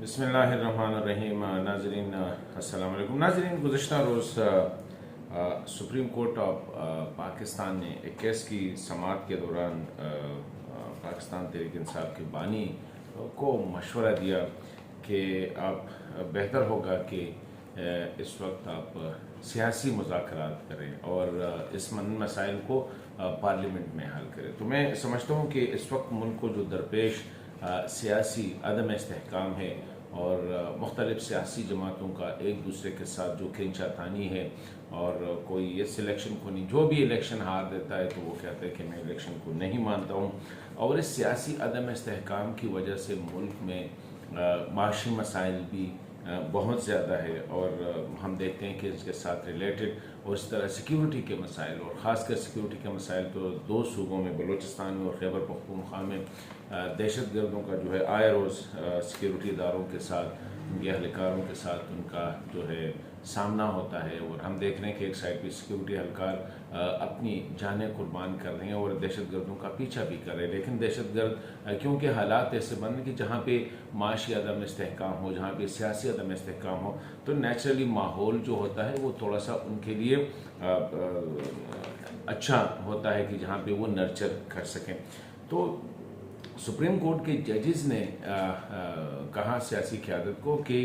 बिस्मिल्लाहिर्रहमानिर्रहीम। नाज़रीन अस्सलाम वालेकुम। नाज़रीन, गुज़िश्ता रोज़ सुप्रीम कोर्ट ऑफ पाकिस्तान ने एक केस की समाअत के दौरान पाकिस्तान तहरीक इंसाफ के बानी को मशवरा दिया कि आप बेहतर होगा कि इस वक्त आप सियासी मुज़ाकरात करें और इस मसाइल को पार्लियामेंट में हल करें। तो मैं समझता हूँ कि इस वक्त मुल्क को जो दरपेश सियासी अदम इस्तेहकाम है और मुख्तलिफ सियासी जमातों का एक दूसरे के साथ जो खींचातानी है और कोई इस इलेक्शन को नहीं, जो भी इलेक्शन हार देता है तो वो कहता है कि मैं इलेक्शन को नहीं मानता हूँ। और इस सियासी अदम इस्तेहकाम की वजह से मुल्क में माशी मसाइल भी बहुत ज़्यादा है और हम देखते हैं कि इसके साथ रिलेटेड और इस तरह सिक्योरिटी के मसाइल और ख़ासकर सिक्योरिटी के मसाइल तो दो सूबों में, बलूचिस्तान में और खैबर पख्तूनख्वा में दहशत गर्दों का जो है आए रोज़ सिक्योरिटी इदारों के साथ, उनके एहलकारों के साथ उनका जो है सामना होता है। और हम देख रहे हैं कि एक साइड पर सिक्योरिटी एहलकार अपनी जानें कुर्बान कर रहे हैं और दहशत गर्दों का पीछा भी कर रहे हैं। लेकिन दहशत गर्द क्योंकि हालात ऐसे बन कि जहाँ पे माशी अदम इस्तेहकाम हो, जहाँ पे सियासी अदम इस्तेहकाम हो, तो नेचुरली माहौल जो होता है वो थोड़ा सा उनके लिए अच्छा होता है कि जहाँ पे वो नर्चर कर सकें। तो सुप्रीम कोर्ट के जजेस ने कहा सियासी क़यादत को कि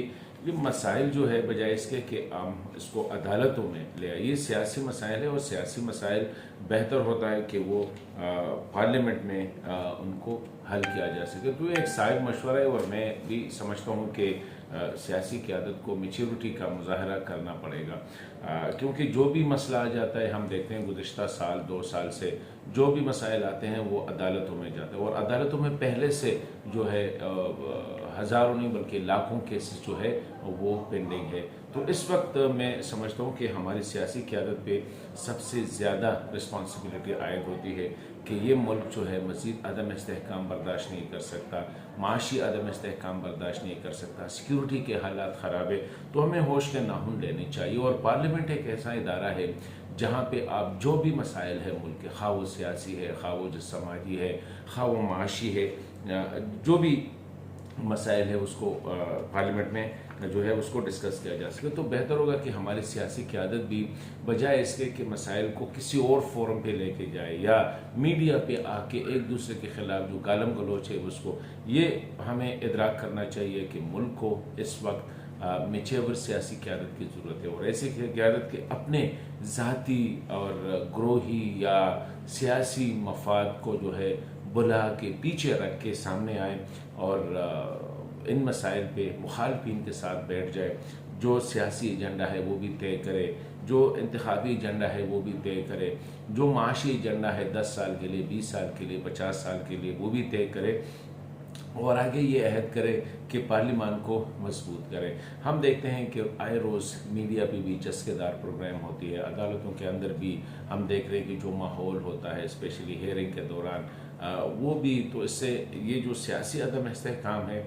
ये मसाइल जो है बजाय इसके कि हम इसको अदालतों में ले आए, ये सियासी मसाइल है और सियासी मसाइल बेहतर होता है कि वो पार्लियामेंट में उनको हल किया जा सके। तो ये एक साइड मशवरा है और मैं भी समझता हूँ कि सियासी क़यादत को मैच्योरिटी का मुजाहरा करना पड़ेगा, क्योंकि जो भी मसला आ जाता है हम देखते हैं गुज़िश्ता साल 2 साल से जो भी मसाइल आते हैं वो अदालतों में जाते हैं और अदालतों में पहले से जो है हज़ारों नहीं बल्कि लाखों केसेस जो है वो पेंडिंग है। तो इस वक्त मैं समझता हूँ कि हमारी सियासी क़यादत पे सबसे ज़्यादा रिस्पॉन्सिबिलिटी आयद होती है कि ये मुल्क जो है मज़ीद अदम इस्तेहकाम बर्दाश्त नहीं कर सकता, माशी अदम इस्तेहकाम बर्दाश्त नहीं कर सकता, सिक्योरिटी के हालात ख़राब है। तो हमें होश के नाखून लेने चाहिए और पार्लियामेंट एक ऐसा इदारा है जहाँ पे आप जो भी मसाइल है मुल्क के, खा वो सियासी है, खा वो समाजी है, खा वो माशी है, जो भी मसाइल है उसको पार्लियामेंट में जो है उसको डिस्कस किया जा सके। तो बेहतर होगा कि हमारी सियासी क़यादत भी बजाय इसके कि मसाइल को किसी और फोरम पे लेके जाए या मीडिया पे आके एक दूसरे के ख़िलाफ़ जो गालम गलोच है उसको, ये हमें इदराक करना चाहिए कि मुल्क को इस वक्त मेचेवर सियासी क़यादत की ज़रूरत है और ऐसी क़यादत के अपने ज़ाती और ग्रोही या सियासी मफाद को जो है बुला के पीछे रख के सामने आए और इन मसाइल पे मुखालफिन के साथ बैठ जाए। जो सियासी एजेंडा है वो भी तय करे, जो इंतखाबी एजेंडा है वो भी तय करे, जो माशी एजेंडा है 10 साल के लिए, 20 साल के लिए, 50 साल के लिए वो भी तय करे और आगे ये अहद करे कि पार्लियामान को मजबूत करे। हम देखते हैं कि आए रोज़ मीडिया पे भी चस्केदार प्रोग्राम होती है, अदालतों के अंदर भी हम देख रहे हैं कि जो माहौल होता है स्पेशली हेयरिंग के दौरान वो भी, तो इससे ये जो सियासी अदम इस्तेहकाम है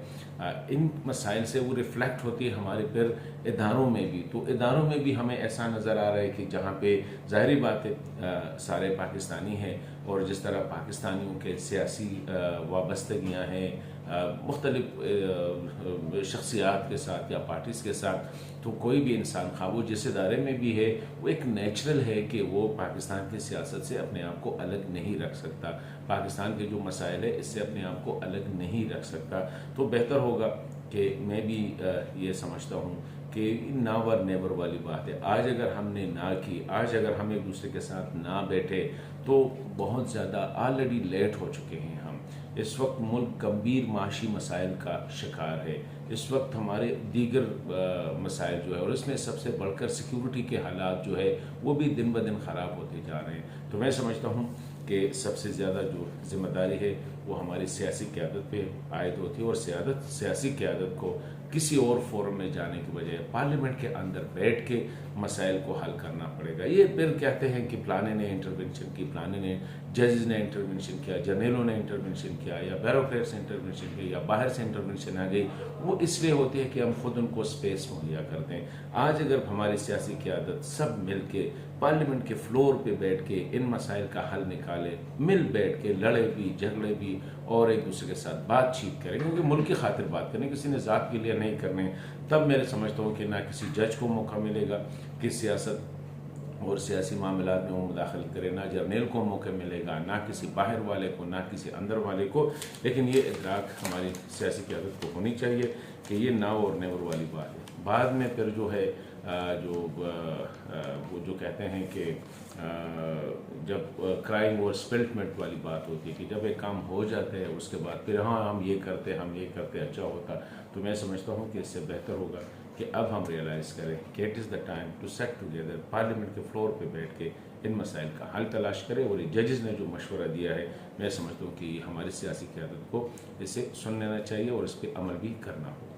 इन मसाइल से वो रिफ़्लेक्ट होती है हमारे फिर इदारों में भी। तो इदारों में भी हमें ऐसा नज़र आ रहा है कि जहाँ पे ज़ाहिरी बात है सारे पाकिस्तानी हैं और जिस तरह पाकिस्तानियों के सियासी वाबस्तगियाँ हैं मुख्तलिफ शख्सियात के साथ या पार्टीज़ के साथ, तो कोई भी इंसान खा वो जिस इदारे में भी है वो एक नेचुरल है कि वो पाकिस्तान की सियासत से अपने आप को अलग नहीं रख सकता, पाकिस्तान के जो मसाइल है इससे अपने आप को अलग नहीं रख सकता। तो बेहतर होगा कि मैं भी ये समझता हूँ कि नावर नेवर वाली बात है। आज अगर हमने ना की, आज अगर हम एक दूसरे के साथ ना बैठे तो बहुत ज़्यादा ऑलरेडी लेट हो चुके हैं हम। इस वक्त मुल्क गंभीर माशी मसाइल का शिकार है। इस वक्त हमारे दीगर मसाइल जो है और इसमें सबसे बढ़कर सिक्योरिटी के हालात जो है वो भी दिन ब दिन ख़राब होते जा रहे हैं। तो मैं समझता हूँ कि सबसे ज़्यादा जो ज़िम्मेदारी है वो हमारी सियासी क़यादत पे आयद होती है और सियासी क़यादत को किसी और फोरम में जाने की बजाय पार्लियामेंट के अंदर बैठ के मसाइल को हल करना पड़ेगा। ये फिर कहते हैं कि प्लाने ने इंटरवेंशन की, प्लाने ने, जजेस ने इंटरवेंशन किया, जर्नलों ने इंटरवेंशन किया या ब्यूरोक्रेट्स ने इंटरवेंशन किया या बाहर से इंटरवेंशन आ गई, वो इसलिए होती है कि हम खुद उनको स्पेस मुहैया कर दें। आज अगर हमारी सियासी क़यादत सब मिल के पार्लियामेंट के फ्लोर पे बैठ के इन मसाइल का हल निकाले, मिल बैठ के लड़े भी, झगड़े भी होगी और एक दूसरे के साथ बातचीत करें, क्योंकि मुल्क की खातिर बात करें, किसी ने ज़ात के लिए नहीं करने। तब मेरे समझता हूँ कि ना किसी जज को मौका मिलेगा कि सियासत और सियासी मामलात में वो मुदाखलत करे, ना जर्नल को मौका मिलेगा, ना किसी बाहर वाले को, ना किसी अंदर वाले को। लेकिन ये इदराक हमारी सियासी क़यादत को होनी चाहिए कि ये नाव और नेवर वाली बात है। बाद में फिर जो है वो जो कहते हैं कि जब क्राइम और स्पिल्टमेंट वाली बात होती है कि जब एक काम हो जाता है उसके बाद फिर हाँ हम ये करते अच्छा होता, तो मैं समझता हूँ कि इससे बेहतर होगा कि अब हम रियलाइज़ करें कि it is the time to set together, parliament के फ्लोर पे बैठ के इन मसाइल का हल तलाश करें। और ये जजेस ने जो मशवरा दिया है, मैं समझता हूँ कि हमारी सियासी क़यादत को इसे सुन लेना चाहिए और इस पर अमल भी करना होगा।